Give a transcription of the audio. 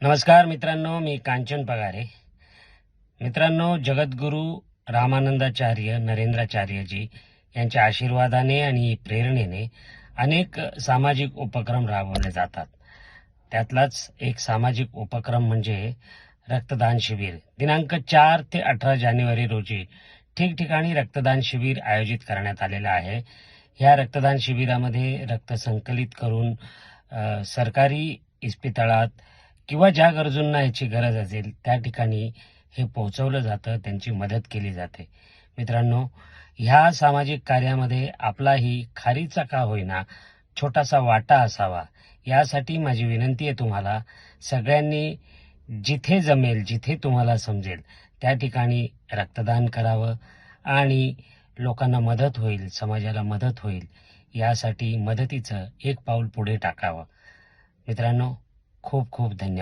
नमस्कार मित्रांनो, मी कांचन पगारे. मित्रांनो, जगद्गुरू रामानंदाचार्य नरेंद्राचार्यजी यांच्या आशीर्वादाने आणि प्रेरणेने अनेक सामाजिक उपक्रम राबवले जातात. त्यातलाच एक सामाजिक उपक्रम म्हणजे रक्तदान शिबिर. दिनांक 4 ते 18 जानेवारी रोजी ठिकठिकाणी रक्तदान शिबिर आयोजित करण्यात आलेलं आहे. ह्या रक्तदान शिबिरामध्ये रक्त संकलित करून सरकारी इस्पितळात किंवा ज्या गरजूंना याची गरज असेल त्या ठिकाणी हे पोहोचवलं जातं, त्यांची मदत केली जाते. मित्रांनो, ह्या सामाजिक कार्यामध्ये आपलाही खारीचा का होईना छोटासा वाटा असावा, यासाठी माझी विनंती आहे तुम्हाला सगळ्यांनी जिथे जमेल, जिथे तुम्हाला समजेल त्या ठिकाणी रक्तदान करावं आणि लोकांना मदत होईल, समाजाला मदत होईल, यासाठी मदतीचं एक पाऊल पुढे टाकावं. मित्रांनो, खूप खूप धन्यवाद.